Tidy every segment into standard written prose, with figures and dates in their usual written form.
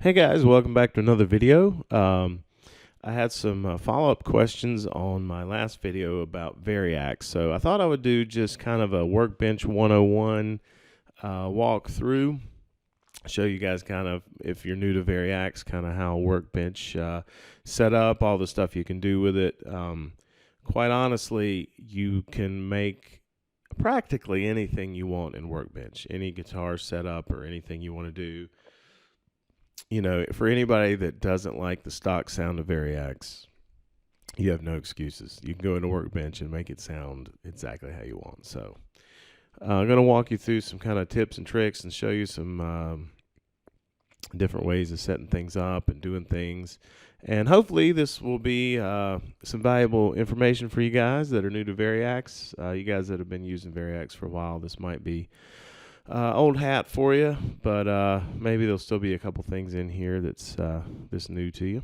Hey guys, welcome back to another video. I had some follow-up questions on my last video about Variax, so I thought I would do just kind of a Workbench 101 walkthrough, show you guys kind of, if you're new to Variax, kind of how Workbench set up, all the stuff you can do with it. Quite honestly, you can make practically anything you want in Workbench, any guitar setup or anything you want to do. You know, for anybody that doesn't like the stock sound of Variax, you have no excuses. You can go into Workbench and make it sound exactly how you want. So I'm going to walk you through some kind of tips and tricks and show you some different ways of setting things up and doing things. And hopefully this will be some valuable information for you guys that are new to Variax. You guys that have been using Variax for a while, this might be old hat for you, but maybe there'll still be a couple things in here that's new to you.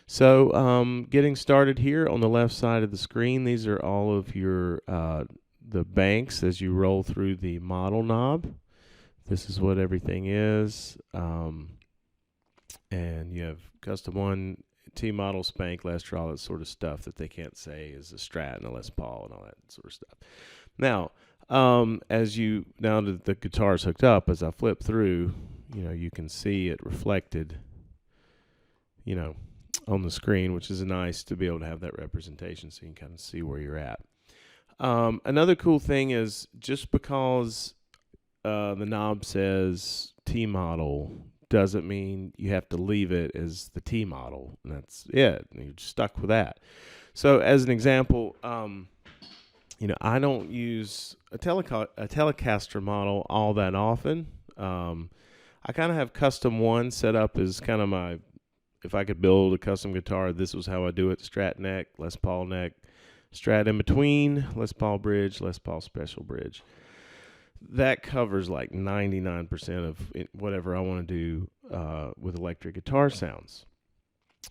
So getting started here on the left side of the screen, these are all of your the banks as you roll through the model knob. This is what everything is, and you have custom one, T model, spank, Lester, all that sort of stuff that they can't say is a Strat and a Les Paul and all that sort of stuff. Now now that the guitar's hooked up, as I flip through, you can see it reflected, on the screen, which is nice to be able to have that representation so you can kind of see where you're at. Another cool thing is just because the knob says T model doesn't mean you have to leave it as the T model, and that's it. You're stuck with that. So as an example, I don't use a Telecaster model all that often. I kind of have custom one set up as kind of my, if I could build a custom guitar, this was how I do it: Strat neck, Les Paul neck, Strat in between, Les Paul bridge, Les Paul special bridge. That covers like 99% of whatever I want to do with electric guitar sounds.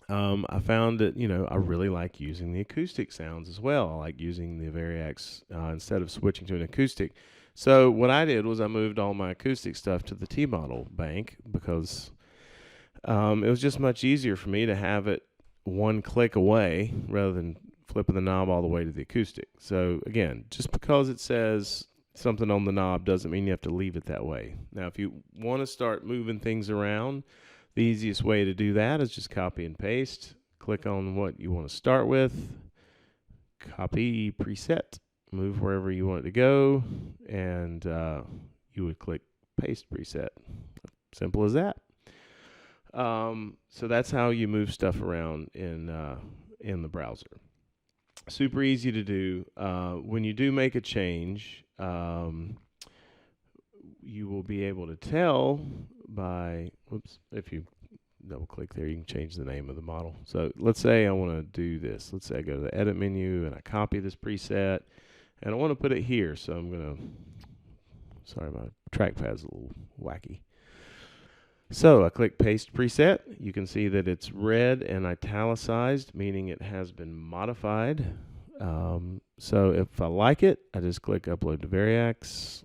I found that, I really like using the acoustic sounds as well. I like using the Variax instead of switching to an acoustic. So what I did was I moved all my acoustic stuff to the T-model bank because it was just much easier for me to have it one click away rather than flipping the knob all the way to the acoustic. So again, just because it says something on the knob doesn't mean you have to leave it that way. Now, if you want to start moving things around, the easiest way to do that is just copy and paste. Click on what you want to start with, copy preset, move wherever you want it to go, and you would click paste preset. Simple as that. So that's how you move stuff around in the browser. Super easy to do. When you do make a change, you will be able to tell by, if you double click there, you can change the name of the model. So let's say I want to do this. Let's say I go to the edit menu and I copy this preset and I want to put it here. So I'm going to, sorry, my trackpad's a little wacky. So I click paste preset. You can see that it's red and italicized, meaning it has been modified. So if I like it, I just click upload to Variax,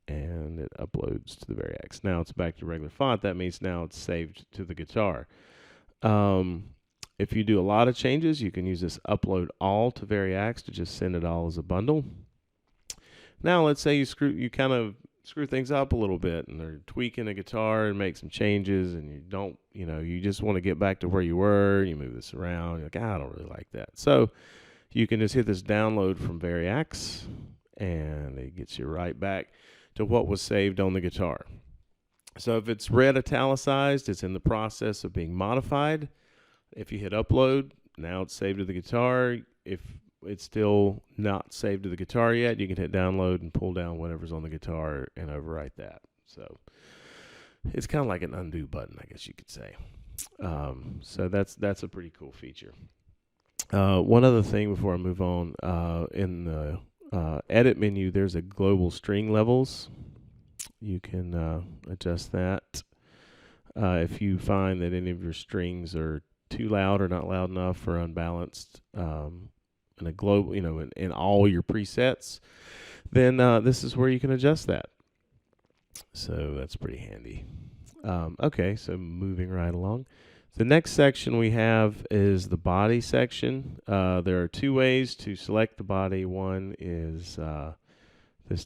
and it uploads to the Variax. Now it's back to regular font. That means now it's saved to the guitar. If you do a lot of changes, you can use this upload all to Variax to just send it all as a bundle. Now let's say you kind of screw things up a little bit and they're tweaking a guitar and make some changes, and you just want to get back to where you were. You move this around. You're like, I don't really like that. So you can just hit this download from Variax, and it gets you right back to what was saved on the guitar. So if it's red italicized, it's in the process of being modified. If you hit upload, now it's saved to the guitar. If it's still not saved to the guitar yet, you can hit download and pull down whatever's on the guitar and overwrite that. So it's kind of like an undo button, I guess you could say. So that's a pretty cool feature. One other thing before I move on, in the edit menu, there's a global string levels. You can adjust that. If you find that any of your strings are too loud or not loud enough or unbalanced in a global, in all your presets, then this is where you can adjust that. So that's pretty handy. Okay, so moving right along. The next section we have is the body section. There are two ways to select the body. One is this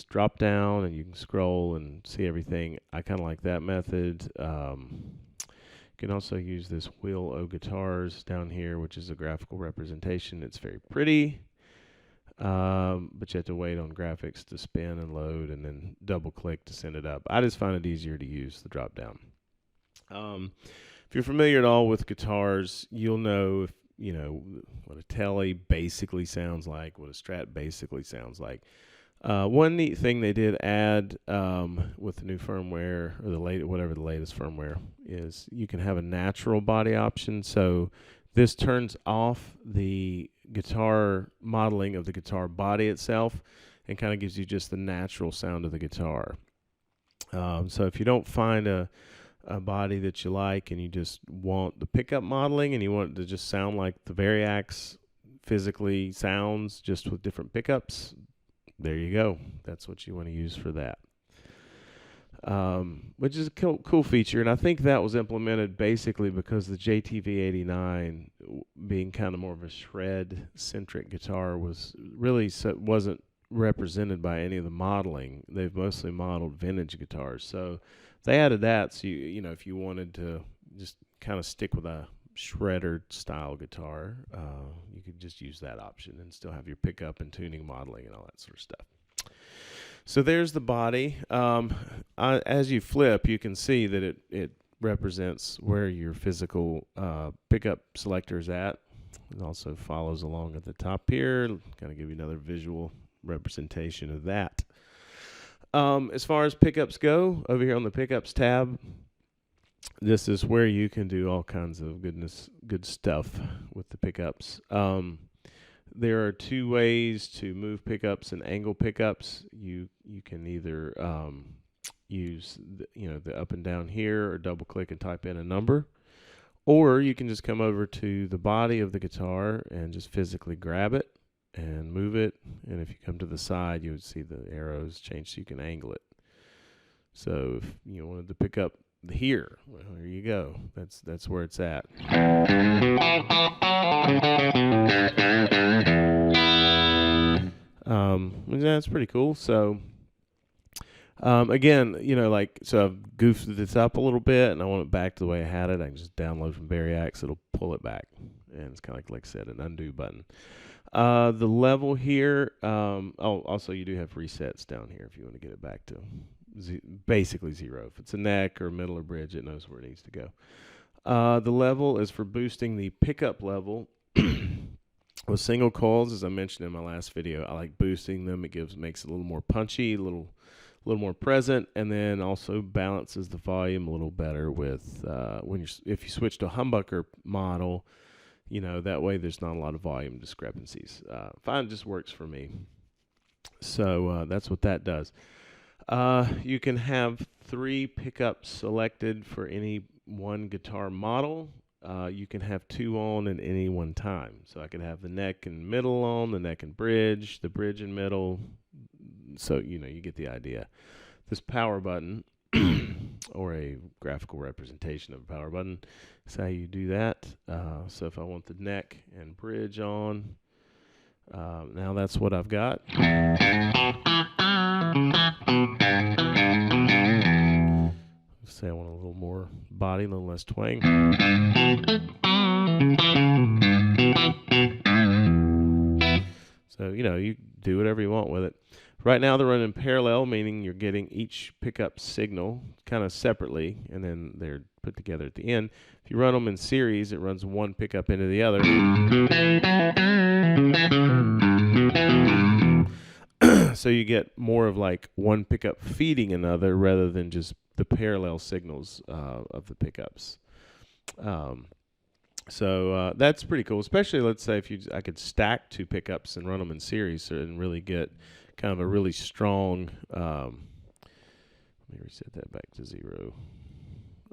drop down, and you can scroll and see everything. I kind of like that method. You can also use this wheel o guitars down here, which is a graphical representation. It's very pretty, but you have to wait on graphics to spin and load, and then double click to send it up. I just find it easier to use the drop down. If you're familiar at all with guitars, you'll know what a Tele basically sounds like, what a Strat basically sounds like. One neat thing they did add with the new firmware, or whatever the latest firmware is, you can have a natural body option. So this turns off the guitar modeling of the guitar body itself and kind of gives you just the natural sound of the guitar. So if you don't find a body that you like and you just want the pickup modeling and you want it to just sound like the Variax physically sounds, just with different pickups, there you go. That's what you want to use for that, which is a cool feature. And I think that was implemented basically because the JTV 89, being kind of more of a shred-centric guitar, wasn't represented by any of the modeling. They've mostly modeled vintage guitars. So they added that, so if you wanted to just kind of stick with a shredder style guitar, you could just use that option and still have your pickup and tuning modeling and all that sort of stuff. So there's the body. As you flip, you can see that it represents where your physical pickup selector is at. It also follows along at the top here, kind of give you another visual representation of that. As far as pickups go, over here on the pickups tab, this is where you can do all kinds of good stuff with the pickups. There are two ways to move pickups and angle pickups. You can either use the up and down here, or double click and type in a number, or you can just come over to the body of the guitar and just physically grab it and move it. And if you come to the side, you would see the arrows change so you can angle it. So if you wanted to pick up here, well, there you go. That's where it's at. That's pretty cool. So again, so I've goofed this up a little bit and I want it back to the way I had it. I can just download from Variax. It'll pull it back, and it's kind of like I said, an undo button. The level here, also you do have resets down here if you want to get it back to basically zero. If it's a neck or middle or bridge, it knows where it needs to go. The level is for boosting the pickup level. With single coils, as I mentioned in my last video, I like boosting them. It makes it a little more punchy, a little more present, and then also balances the volume a little better with if you switch to a humbucker model. That way there's not a lot of volume discrepancies. Fine, just works for me. So that's what that does. You can have 3 pickups selected for any one guitar model. You can have 2 on at any one time. So I could have the neck and middle on, the neck and bridge, the bridge and middle. So, you get the idea. This power button, or a graphical representation of a power button, is how you do that. So if I want the neck and bridge on, now that's what I've got. Say I want a little more body, a little less twang. So, you do whatever you want with it. Right now they're running parallel, meaning you're getting each pickup signal kind of separately, and then they're put together at the end. If you run them in series, it runs one pickup into the other. So you get more of like one pickup feeding another rather than just the parallel signals of the pickups. So that's pretty cool, especially let's say I could stack 2 pickups and run them in series and really get kind of a really strong, let me reset that back to 0,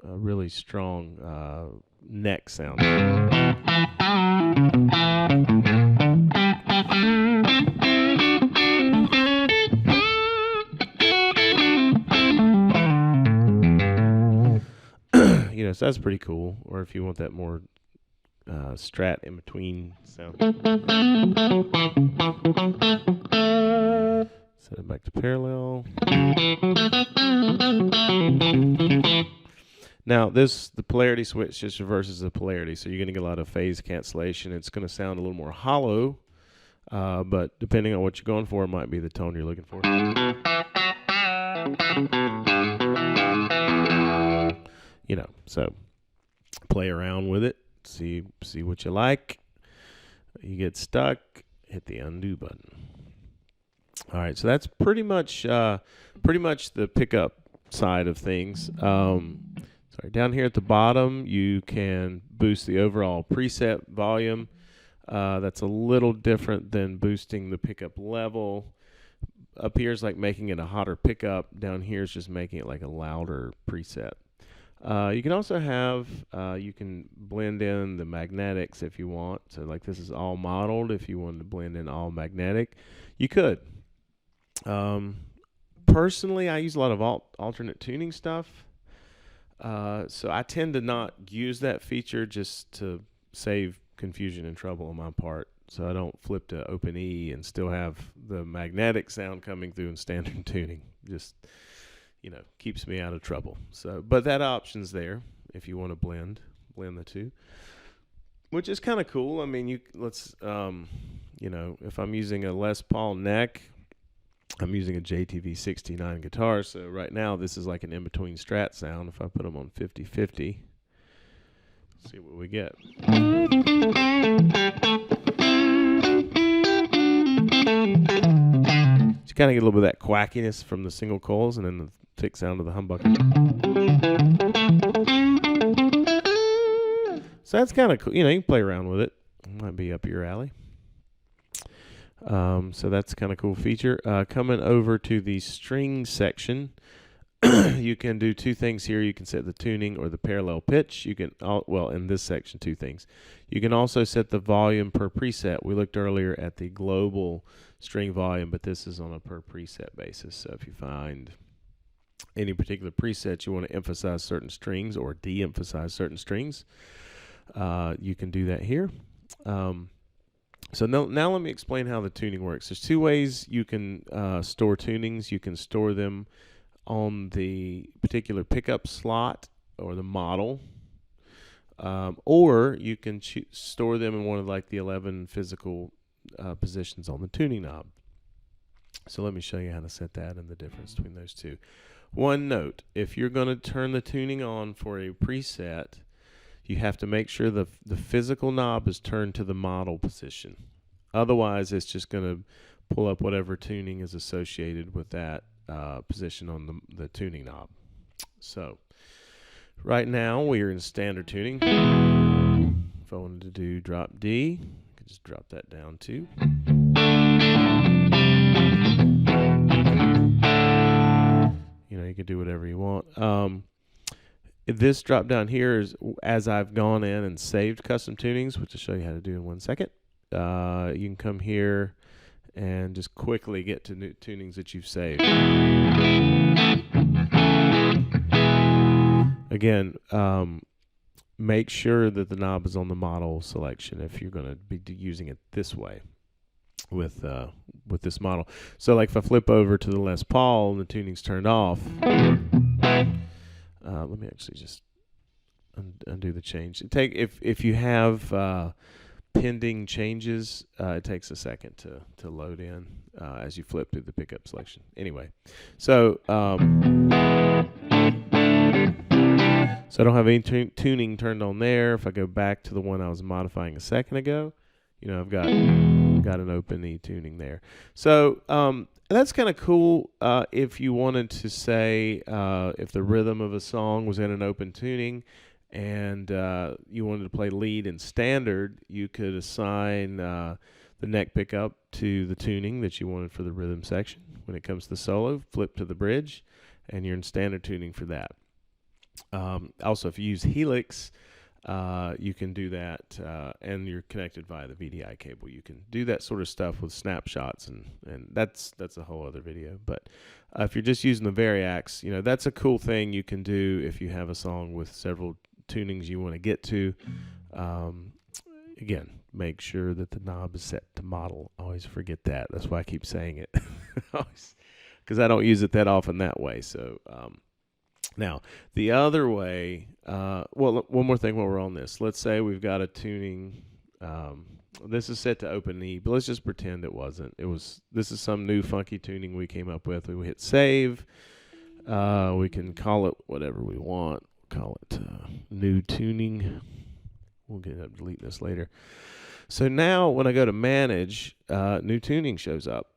a really strong neck sound. So that's pretty cool. Or if you want that more strat in between sound. Set it back to parallel. Now the polarity switch just reverses the polarity, so you're going to get a lot of phase cancellation. It's going to sound a little more hollow, but depending on what you're going for, it might be the tone you're looking for. You know, so play around with it, see what you like. You get stuck, hit the undo button. All right, so that's pretty much the pickup side of things. Sorry, down here at the bottom, you can boost the overall preset volume. That's a little different than boosting the pickup level. Up here is like making it a hotter pickup. Down here is just making it like a louder preset. You can also have, you can blend in the magnetics if you want. So like this is all modeled. If you wanted to blend in all magnetic, you could. Personally, I use a lot of alternate tuning stuff. So I tend to not use that feature just to save confusion and trouble on my part. So I don't flip to open E and still have the magnetic sound coming through in standard tuning. Just, you know, keeps me out of trouble. So, but that option's there if you want to blend the two, which is kind of cool. I mean, you know, if I'm using a Les Paul neck, I'm using a JTV 69 guitar, so right now this is like an in-between strat sound. If I put them on 50-50, see what we get. You kind of get a little bit of that quackiness from the single coils and then the thick sound of the humbucker. So that's kind of cool. You know, you can play around with it. It might be up your alley. So that's kind of cool feature. Coming over to the string section, you can do two things here. You can set the tuning or the parallel pitch. You can, well, in this section, two things. You can also set the volume per preset. We looked earlier at the global string volume, but this is on a per preset basis. So if you find any particular preset you want to emphasize certain strings or de-emphasize certain strings, you can do that here. So now let me explain how the tuning works. There's two ways you can store tunings. You can store them on the particular pickup slot or the model, or you can store them in one of like the 11 physical positions on the tuning knob. So let me show you how to set that and the difference between those two. One note, if you're going to turn the tuning on for a preset, you have to make sure the physical knob is turned to the model position. Otherwise, it's just going to pull up whatever tuning is associated with that position on the tuning knob. So right now we are in standard tuning. If I wanted to do drop D, I could just drop that down too. You know, you can do whatever you want. This drop down here is as I've gone in and saved custom tunings, which I'll show you how to do in 1 second. You can come here and just quickly get to new tunings that you've saved. Again, make sure that the knob is on the model selection if you're going to be using it this way with this model. So like if I flip over to the Les Paul and the tuning's turned off, let me actually just undo the change. If you have pending changes, it takes a second to load in as you flip through the pickup selection. Anyway, so I don't have any tuning turned on there. If I go back to the one I was modifying a second ago, you know, I've got an open E tuning there. So that's kind of cool. If you wanted to say if the rhythm of a song was in an open tuning and you wanted to play lead in standard, you could assign the neck pickup to the tuning that you wanted for the rhythm section. When it comes to the solo, flip to the bridge, and you're in standard tuning for that. Also, if you use Helix, you can do that, and you're connected via the VDI cable. You can do that sort of stuff with snapshots, and that's a whole other video. But if you're just using the Variax, you know, that's a cool thing you can do if you have a song with several tunings you want to get to. Again, make sure that the knob is set to model. I always forget that. That's why I keep saying it, because I don't use it that often that way. So now the other way, well, one more thing while we're on this. Let's say we've got a tuning. This is set to open E, but let's just pretend it wasn't. This is some new funky tuning we came up with. We hit save. We can call it whatever we want. Call it new tuning. We'll get up delete this later. So now when I go to manage, new tuning shows up,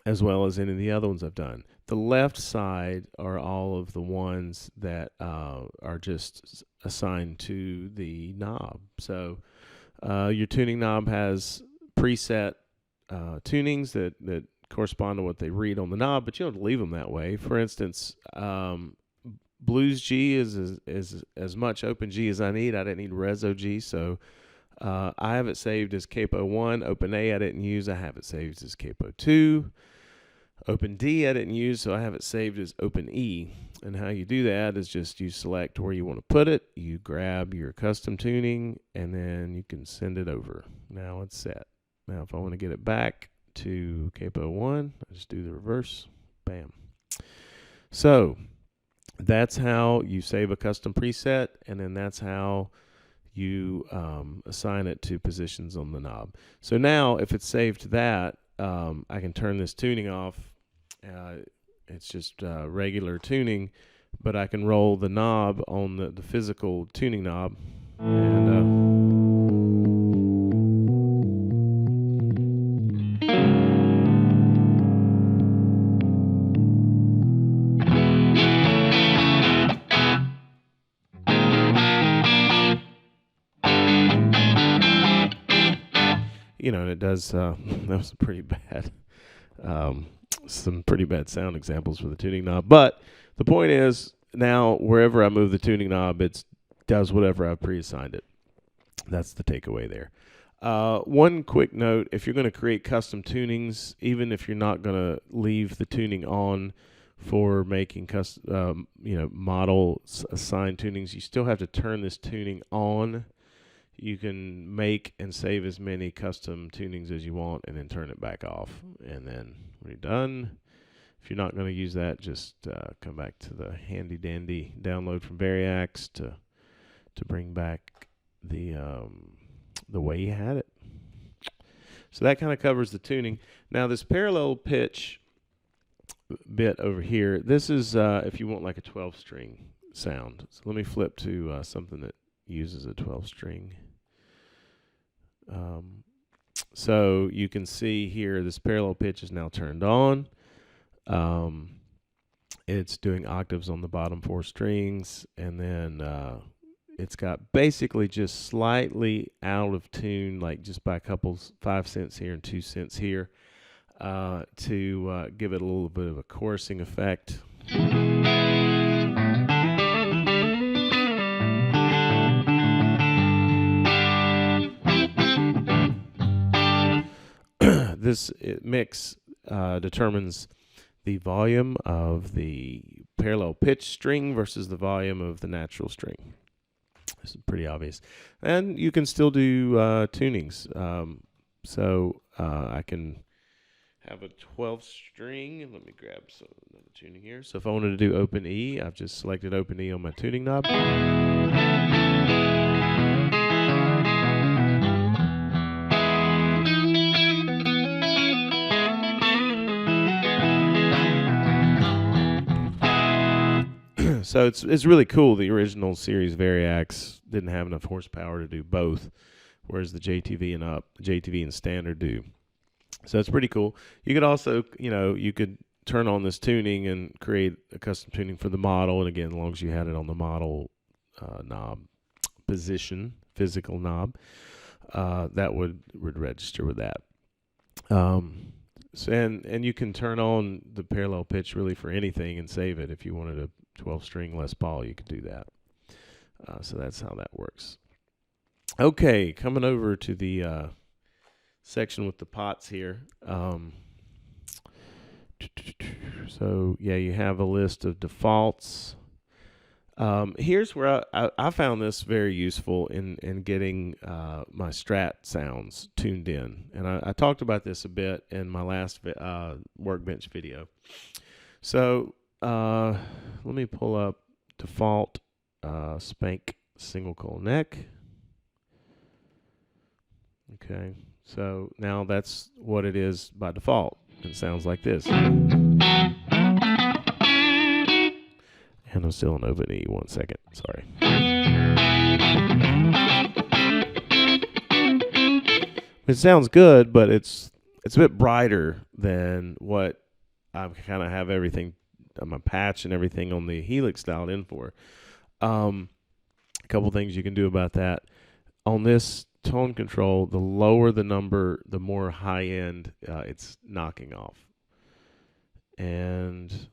as well as any of the other ones I've done. The left side are all of the ones that are just assigned to the knob. So your tuning knob has preset tunings that correspond to what they read on the knob, but you don't leave them that way. For instance, Blues G is as much Open G as I need. I didn't need Reso G, so I have it saved as Capo 1. Open A I didn't use. I have it saved as Capo 2. Open D I didn't use, so I have it saved as Open E. And how you do that is just you select where you want to put it, you grab your custom tuning, and then you can send it over. Now it's set. Now if I want to get it back to Capo 1, I just do the reverse. Bam. So that's how you save a custom preset, and then that's how you assign it to positions on the knob. So now if it's saved to that, I can turn this tuning off. It's just regular tuning, but I can roll the knob on the physical tuning knob, and and it does. That was pretty bad. Some pretty bad sound examples for the tuning knob. But the point is, now wherever I move the tuning knob, it does whatever I've pre-assigned it. That's the takeaway there. One quick note: if you're going to create custom tunings, even if you're not going to leave the tuning on for making custom, model assigned tunings, you still have to turn this tuning on. You can make and save as many custom tunings as you want and then turn it back off. And then when you're done, if you're not going to use that, just come back to the handy dandy download from Variax to bring back the way you had it. So that kind of covers the tuning. Now this parallel pitch bit over here, this is if you want like a 12-string sound. So let me flip to something that uses a 12-string. So you can see here this parallel pitch is now turned on. It's doing octaves on the bottom 4 strings, and then it's got basically just slightly out of tune, like just by a couple 5 cents here and 2 cents here, to give it a little bit of a chorusing effect. This mix determines the volume of the parallel pitch string versus the volume of the natural string. This is pretty obvious. And you can still do tunings. So I can have a 12-string. Let me grab another tuning here. So if I wanted to do open E, I've just selected open E on my tuning knob. So it's really cool. The original series Variax didn't have enough horsepower to do both, whereas the JTV and Standard do. So it's pretty cool. You could also, you could turn on this tuning and create a custom tuning for the model. And again, as long as you had it on the model knob position, physical knob, that would register with that. And you can turn on the parallel pitch really for anything and save it. If you wanted a 12-string Les Paul, you could do that. So that's how that works. Okay, coming over to the section with the pots here. So yeah, you have a list of defaults. Here's where I found this very useful in getting my Strat sounds tuned in. And I talked about this a bit in my last Workbench video. So let me pull up default spank single coil neck. Okay, so now that's what it is by default. It sounds like this. And I'm still on open E. 1 second. Sorry. It sounds good, but it's a bit brighter than what I kind of have everything, my patch and everything on the Helix dialed in for. A couple things you can do about that. On this tone control, the lower the number, the more high end it's knocking off. And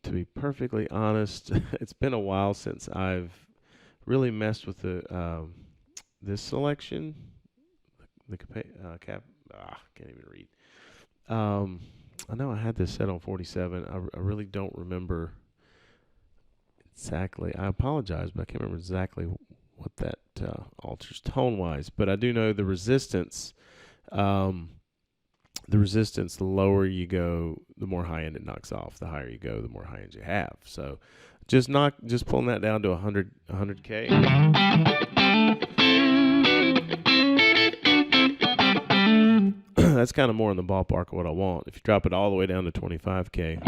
to be perfectly honest, it's been a while since I've really messed with the this selection. The cap. Can't even read. I know I had this set on 47. I really don't remember exactly. I apologize, but I can't remember exactly what that alters tone-wise. But I do know the resistance. The lower you go, the more high end it knocks off. The higher you go, the more high end you have. So just pulling that down to 100K. That's kind of more in the ballpark of what I want. If you drop it all the way down to 25K,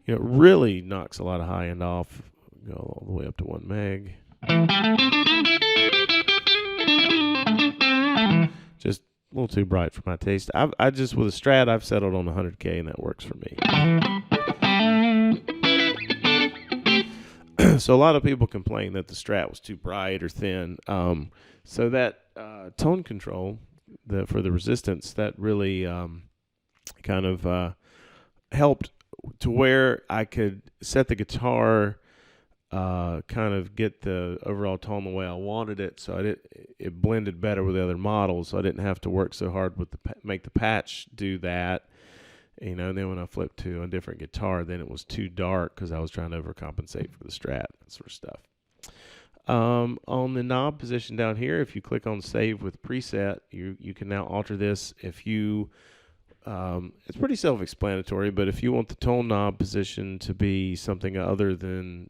it really knocks a lot of high end off. Go all the way up to 1 meg. Just a little too bright for my taste. I just, with a Strat, I've settled on 100K, and that works for me. So a lot of people complain that the Strat was too bright or thin. So that tone control for the resistance, that really kind of helped to where I could set the guitar, kind of get the overall tone the way I wanted it, so it blended better with the other models, so I didn't have to work so hard with make the patch do that. And then when I flipped to a different guitar, then it was too dark because I was trying to overcompensate for the Strat, that sort of stuff. On the knob position down here, if you click on Save with Preset, you can now alter this. If you, it's pretty self-explanatory, but if you want the tone knob position to be something other than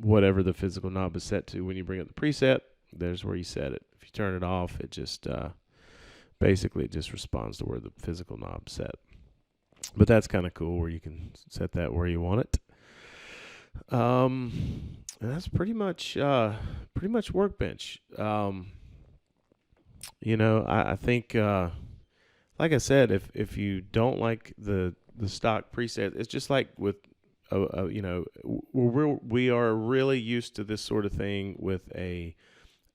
whatever the physical knob is set to when you bring up the preset, there's where you set it. If you turn it off, it just basically it just responds to where the physical knob's set. But that's kind of cool where you can set that where you want it. And that's pretty much Workbench. I think like I said, if you don't like the stock preset, it's just like with we are really used to this sort of thing with a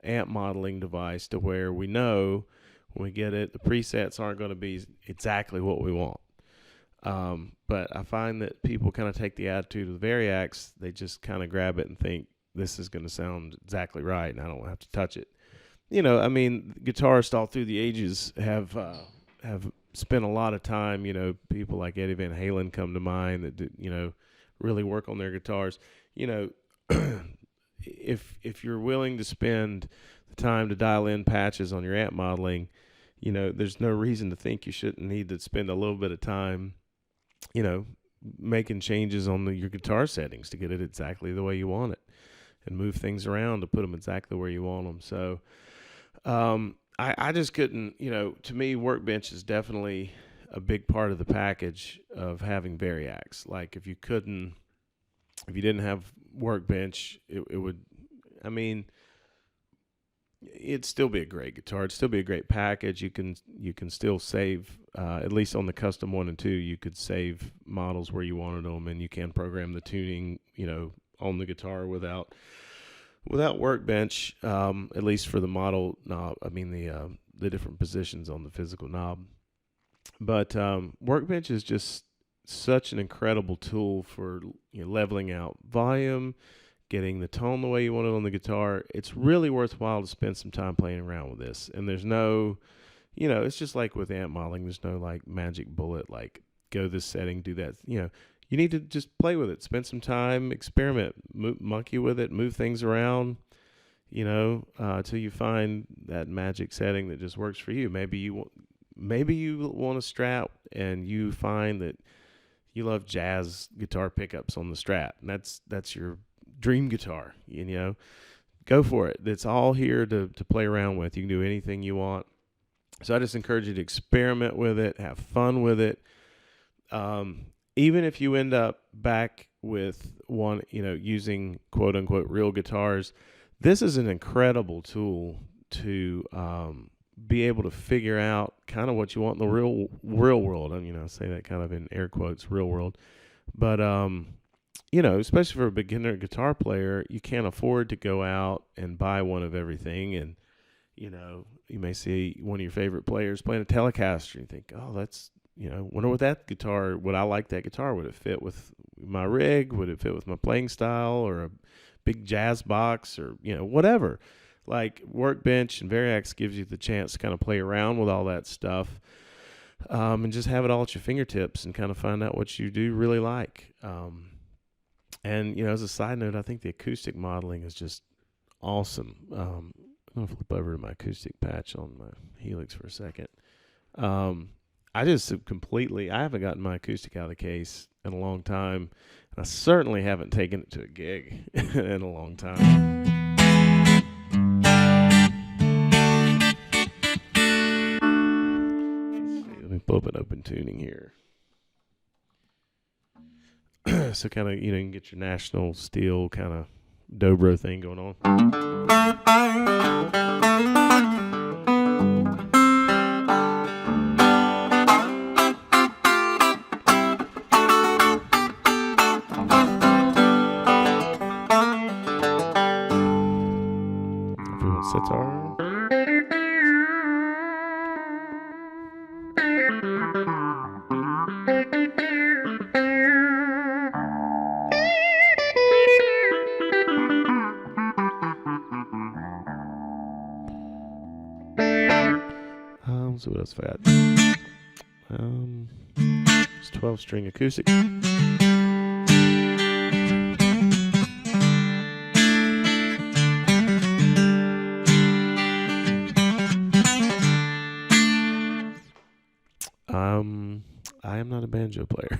amp modeling device, to where we know when we get it, the presets aren't going to be exactly what we want. But I find that people kind of take the attitude of the Variax. They just kind of grab it and think this is going to sound exactly right, and I don't have to touch it. Guitarists all through the ages have spent a lot of time. People like Eddie Van Halen come to mind that did, really work on their guitars. If you're willing to spend the time to dial in patches on your amp modeling, there's no reason to think you shouldn't need to spend a little bit of time, making changes on your guitar settings to get it exactly the way you want it, and move things around to put them exactly where you want them. So I just couldn't, to me, Workbench is definitely a big part of the package of having Variax. Like if you didn't have Workbench, it would, it'd still be a great guitar. It'd still be a great package. You can still save, at least on the custom 1 and 2, you could save models where you wanted them, and you can program the tuning, on the guitar without Workbench, at least for the model knob. The different positions on the physical knob. But Workbench is just such an incredible tool for leveling out volume, getting the tone the way you want it on the guitar. It's really worthwhile to spend some time playing around with this. And there's no, it's just like with amp modeling. There's no like magic bullet, like go this setting, do that. You need to just play with it, spend some time, experiment, monkey with it, move things around, till you find that magic setting that just works for you. Maybe you want a Strat and you find that you love jazz guitar pickups on the Strat, and that's your dream guitar. Go for it. It's all here to play around with. You can do anything you want. So I just encourage you to experiment with it, have fun with it. Even if you end up back with one, using quote unquote real guitars, this is an incredible tool to be able to figure out kind of what you want in the real world. I say that kind of in air quotes, real world. But, especially for a beginner guitar player, you can't afford to go out and buy one of everything. And, you may see one of your favorite players playing a Telecaster and you think, oh, that's, wonder what that guitar, would I like that guitar? Would it fit with my rig? Would it fit with my playing style, or a big jazz box, or, whatever? Like Workbench and Variax gives you the chance to kind of play around with all that stuff, and just have it all at your fingertips and kind of find out what you do really like. And, as a side note, I think the acoustic modeling is just awesome. I'm going to flip over to my acoustic patch on my Helix for a second. I haven't gotten my acoustic out of the case in a long time. And I certainly haven't taken it to a gig in a long time. Let me pull up an open tuning here. So kind of, you can get your National Steel kind of dobro thing going on. If we want sitar. So what else have I got? It's 12-string acoustic. I am not a banjo player.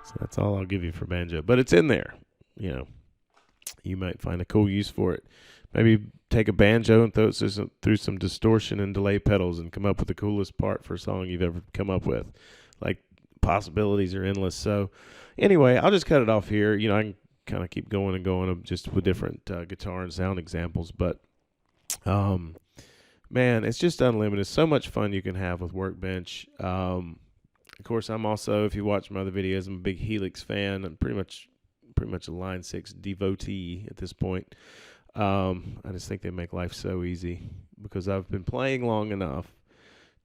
So that's all I'll give you for banjo, but it's in there, You might find a cool use for it. Maybe take a banjo and throw it through some distortion and delay pedals and come up with the coolest part for a song you've ever come up with. Like, possibilities are endless. So anyway, I'll just cut it off here. I can kind of keep going and going just with different guitar and sound examples. But, man, it's just unlimited. So much fun you can have with Workbench. Of course, I'm also, if you watch my other videos, I'm a big Helix fan. I'm pretty much a Line 6 devotee at this point. I just think they make life so easy because I've been playing long enough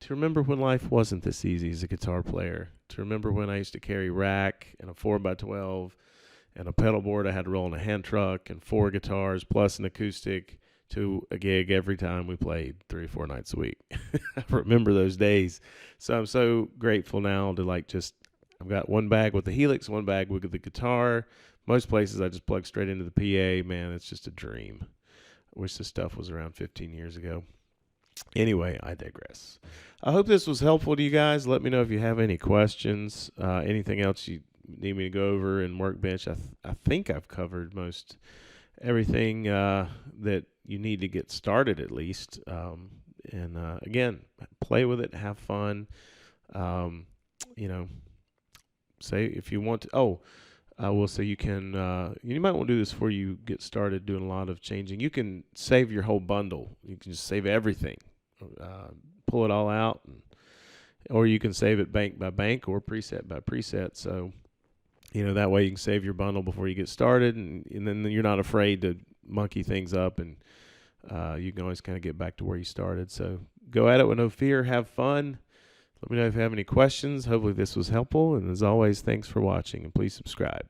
to remember when life wasn't this easy as a guitar player, to remember when I used to carry rack and a 4x12 and a pedal board I had to roll in a hand truck and 4 guitars plus an acoustic to a gig every time we played 3 or 4 nights a week. I remember those days. So I'm so grateful now to I've got one bag with the Helix, one bag with the guitar. Most places I just plug straight into the PA. Man, it's just a dream. I wish this stuff was around 15 years ago. Anyway, I digress. I hope this was helpful to you guys. Let me know if you have any questions, anything else you need me to go over in Workbench. I think I've covered most everything that you need to get started at least. And again, play with it, have fun. Say if you want to. I will say you can. You might want to do this before you get started doing a lot of changing. You can save your whole bundle. You can just save everything, pull it all out, or you can save it bank by bank or preset by preset. So, that way you can save your bundle before you get started, and then you're not afraid to monkey things up, and you can always kind of get back to where you started. So go at it with no fear. Have fun. Let me know if you have any questions. Hopefully this was helpful. And as always, thanks for watching, and please subscribe.